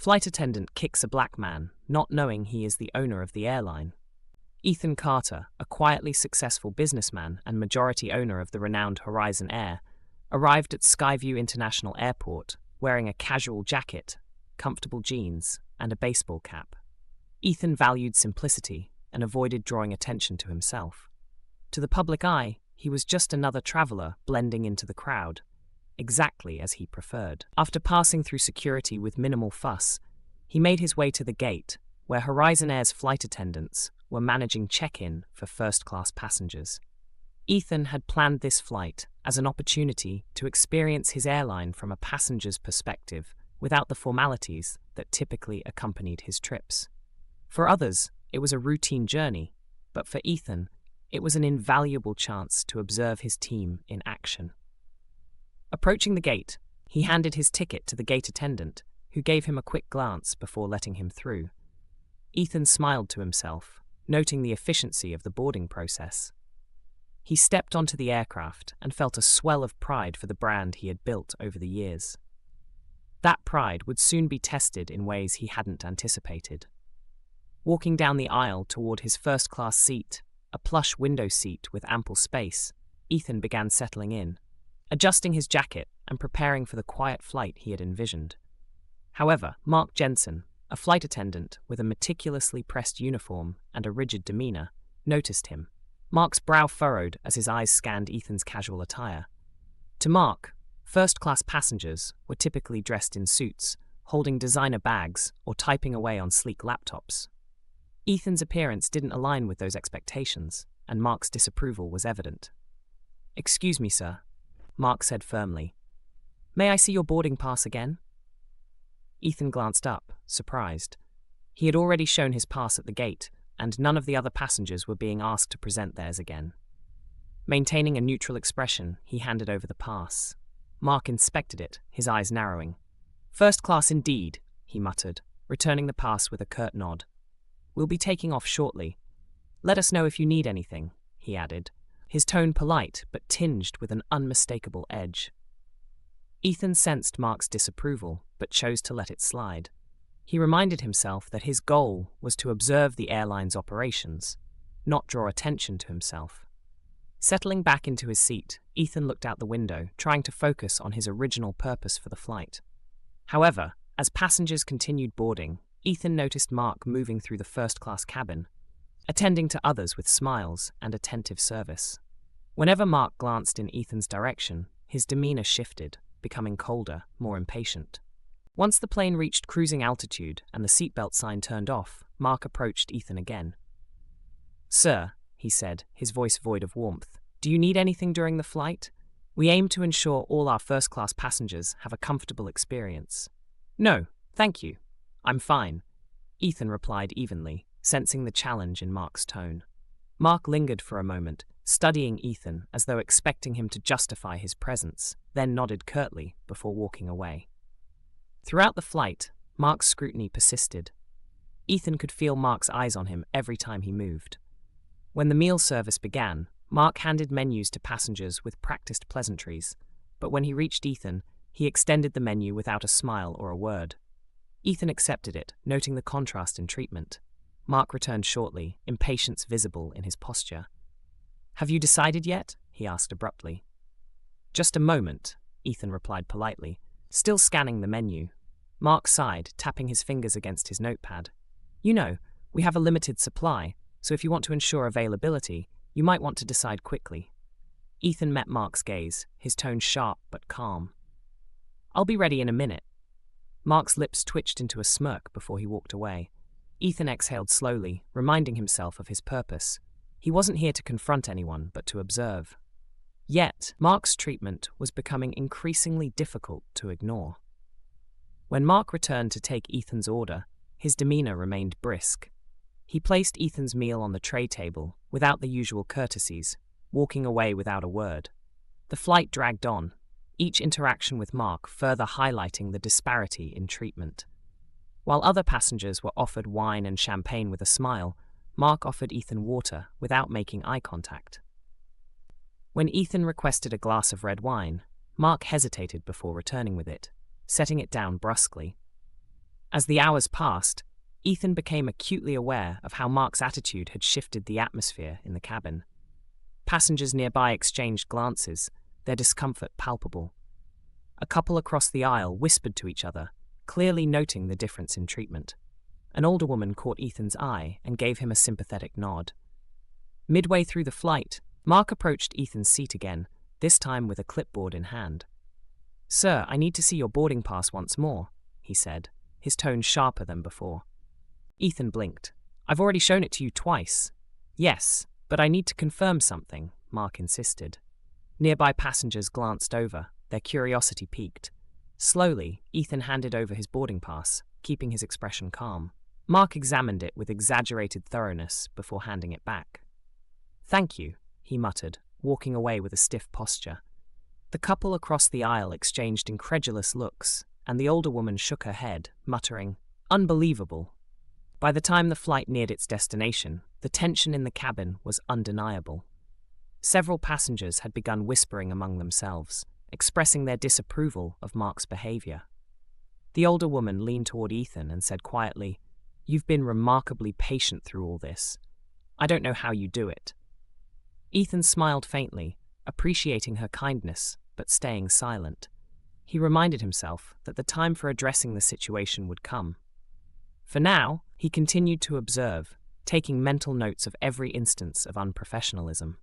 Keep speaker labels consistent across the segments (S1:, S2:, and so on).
S1: flight attendant kicks a black man, not knowing he is the owner of the airline. Ethan Carter, a quietly successful businessman and majority owner of the renowned Horizon Air, arrived at Skyview International Airport wearing a casual jacket, comfortable jeans, and a baseball cap. Ethan valued simplicity and avoided drawing attention to himself. To the public eye, he was just another traveler blending into the crowd, exactly as he preferred. After passing through security with minimal fuss, he made his way to the gate, where Horizon Air's flight attendants were managing check-in for first-class passengers. Ethan had planned this flight as an opportunity to experience his airline from a passenger's perspective without the formalities that typically accompanied his trips. For others, it was a routine journey, but for Ethan, it was an invaluable chance to observe his team in action. Approaching the gate, he handed his ticket to the gate attendant, who gave him a quick glance before letting him through. Ethan smiled to himself, noting the efficiency of the boarding process. He stepped onto the aircraft and felt a swell of pride for the brand he had built over the years. That pride would soon be tested in ways he hadn't anticipated. Walking down the aisle toward his first-class seat, a plush window seat with ample space, Ethan began settling in, adjusting his jacket and preparing for the quiet flight he had envisioned. However, Mark Jensen, a flight attendant with a meticulously pressed uniform and a rigid demeanor, noticed him. Mark's brow furrowed as his eyes scanned Ethan's casual attire. To Mark, first-class passengers were typically dressed in suits, holding designer bags or typing away on sleek laptops. Ethan's appearance didn't align with those expectations, and Mark's disapproval was evident. "Excuse me, sir," Mark said firmly. "May I see your boarding pass again?" Ethan glanced up, surprised. He had already shown his pass at the gate, and none of the other passengers were being asked to present theirs again. Maintaining a neutral expression, he handed over the pass. Mark inspected it, his eyes narrowing. "First class indeed," he muttered, returning the pass with a curt nod. "We'll be taking off shortly. Let us know if you need anything," he added, his tone polite but tinged with an unmistakable edge. Ethan sensed Mark's disapproval, but chose to let it slide. He reminded himself that his goal was to observe the airline's operations, not draw attention to himself. Settling back into his seat, Ethan looked out the window, trying to focus on his original purpose for the flight. However, as passengers continued boarding, Ethan noticed Mark moving through the first-class cabin, attending to others with smiles and attentive service. Whenever Mark glanced in Ethan's direction, his demeanor shifted, becoming colder, more impatient. Once the plane reached cruising altitude and the seatbelt sign turned off, Mark approached Ethan again. "Sir," he said, his voice void of warmth, "do you need anything during the flight? We aim to ensure all our first-class passengers have a comfortable experience." "No, thank you. I'm fine," Ethan replied evenly, sensing the challenge in Mark's tone. Mark lingered for a moment, studying Ethan as though expecting him to justify his presence, then nodded curtly before walking away. Throughout the flight, Mark's scrutiny persisted. Ethan could feel Mark's eyes on him every time he moved. When the meal service began, Mark handed menus to passengers with practiced pleasantries, but when he reached Ethan, he extended the menu without a smile or a word. Ethan accepted it, noting the contrast in treatment. Mark returned shortly, impatience visible in his posture. "Have you decided yet?" he asked abruptly. "Just a moment," Ethan replied politely, still scanning the menu. Mark sighed, tapping his fingers against his notepad. "You know, we have a limited supply, so if you want to ensure availability, you might want to decide quickly." Ethan met Mark's gaze, his tone sharp but calm. "I'll be ready in a minute." Mark's lips twitched into a smirk before he walked away. Ethan exhaled slowly, reminding himself of his purpose. He wasn't here to confront anyone, but to observe. Yet, Mark's treatment was becoming increasingly difficult to ignore. When Mark returned to take Ethan's order, his demeanor remained brisk. He placed Ethan's meal on the tray table, without the usual courtesies, walking away without a word. The flight dragged on, each interaction with Mark further highlighting the disparity in treatment. While other passengers were offered wine and champagne with a smile, Mark offered Ethan water without making eye contact. When Ethan requested a glass of red wine, Mark hesitated before returning with it, setting it down brusquely. As the hours passed, Ethan became acutely aware of how Mark's attitude had shifted the atmosphere in the cabin. Passengers nearby exchanged glances, their discomfort palpable. A couple across the aisle whispered to each other, clearly noting the difference in treatment. An older woman caught Ethan's eye and gave him a sympathetic nod. Midway through the flight, Mark approached Ethan's seat again, this time with a clipboard in hand. "Sir, I need to see your boarding pass once more," he said, his tone sharper than before. Ethan blinked. "I've already shown it to you twice." "Yes, but I need to confirm something," Mark insisted. Nearby passengers glanced over, their curiosity piqued. Slowly, Ethan handed over his boarding pass, keeping his expression calm. Mark examined it with exaggerated thoroughness before handing it back. "Thank you," he muttered, walking away with a stiff posture. The couple across the aisle exchanged incredulous looks, and the older woman shook her head, muttering, "Unbelievable." By the time the flight neared its destination, the tension in the cabin was undeniable. Several passengers had begun whispering among themselves, expressing their disapproval of Mark's behavior. The older woman leaned toward Ethan and said quietly, "You've been remarkably patient through all this. I don't know how you do it." Ethan smiled faintly, appreciating her kindness, but staying silent. He reminded himself that the time for addressing the situation would come. For now, he continued to observe, taking mental notes of every instance of unprofessionalism.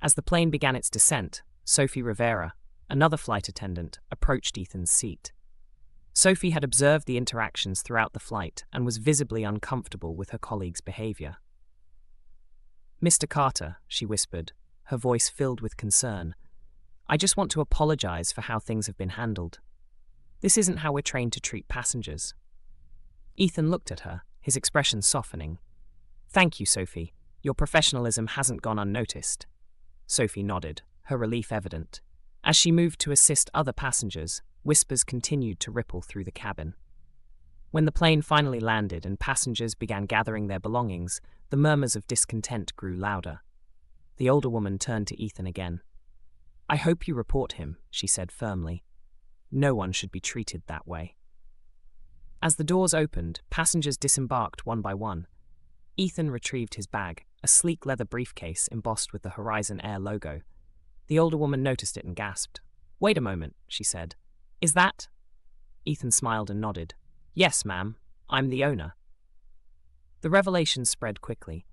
S1: As the plane began its descent, Sophie Rivera, another flight attendant, approached Ethan's seat. Sophie had observed the interactions throughout the flight and was visibly uncomfortable with her colleague's behavior. "Mr. Carter," she whispered, her voice filled with concern, "I just want to apologize for how things have been handled. This isn't how we're trained to treat passengers." Ethan looked at her, his expression softening. "Thank you, Sophie. Your professionalism hasn't gone unnoticed." Sophie nodded, her relief evident. As she moved to assist other passengers, whispers continued to ripple through the cabin. When the plane finally landed and passengers began gathering their belongings, the murmurs of discontent grew louder. The older woman turned to Ethan again. "I hope you report him," she said firmly. "No one should be treated that way." As the doors opened, passengers disembarked one by one. Ethan retrieved his bag, a sleek leather briefcase embossed with the Horizon Air logo. The older woman noticed it and gasped. "Wait a moment," she said. "Is that—" Ethan smiled and nodded. "Yes, ma'am. I'm the owner." The revelation spread quickly.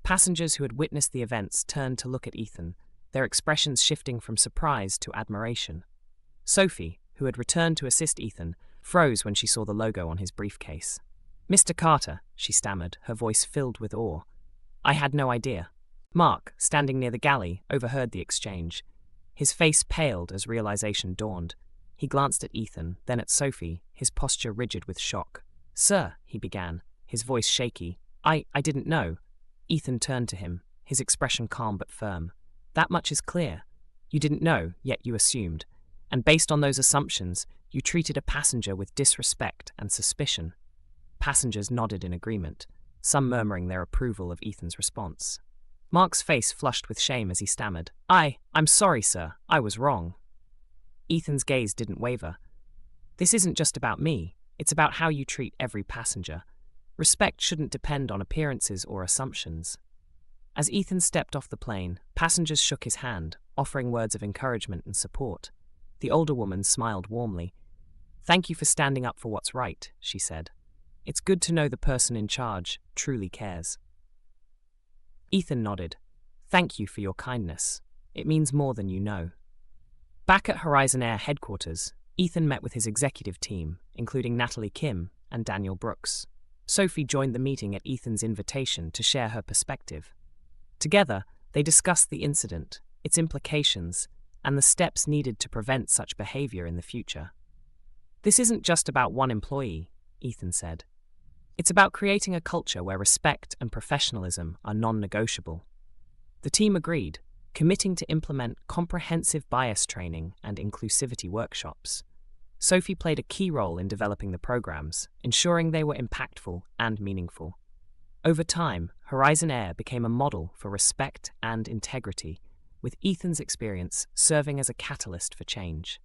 S1: Passengers who had witnessed the events turned to look at Ethan, their expressions shifting from surprise to admiration. Sophie, who had returned to assist Ethan, froze when she saw the logo on his briefcase. "Mr. Carter," she stammered, her voice filled with awe. "I had no idea." Mark, standing near the galley, overheard the exchange. His face paled as realization dawned. He glanced at Ethan, then at Sophie, his posture rigid with shock. "Sir," he began, his voice shaky. I didn't know." Ethan turned to him, his expression calm but firm. "That much is clear. You didn't know, yet you assumed. And based on those assumptions, you treated a passenger with disrespect and suspicion." Passengers nodded in agreement, some murmuring their approval of Ethan's response. Mark's face flushed with shame as he stammered, I'm sorry, sir. I was wrong." Ethan's gaze didn't waver. "This isn't just about me. It's about how you treat every passenger. Respect shouldn't depend on appearances or assumptions." As Ethan stepped off the plane, passengers shook his hand, offering words of encouragement and support. The older woman smiled warmly. "Thank you for standing up for what's right," she said. "It's good to know the person in charge truly cares." Ethan nodded. "Thank you for your kindness. It means more than you know." Back at Horizon Air headquarters, Ethan met with his executive team, including Natalie Kim and Daniel Brooks. Sophie joined the meeting at Ethan's invitation to share her perspective. Together, they discussed the incident, its implications, and the steps needed to prevent such behavior in the future. "This isn't just about one employee," Ethan said. "It's about creating a culture where respect and professionalism are non-negotiable." The team agreed, committing to implement comprehensive bias training and inclusivity workshops. Sophie played a key role in developing the programs, ensuring they were impactful and meaningful. Over time, Horizon Air became a model for respect and integrity, with Ethan's experience serving as a catalyst for change.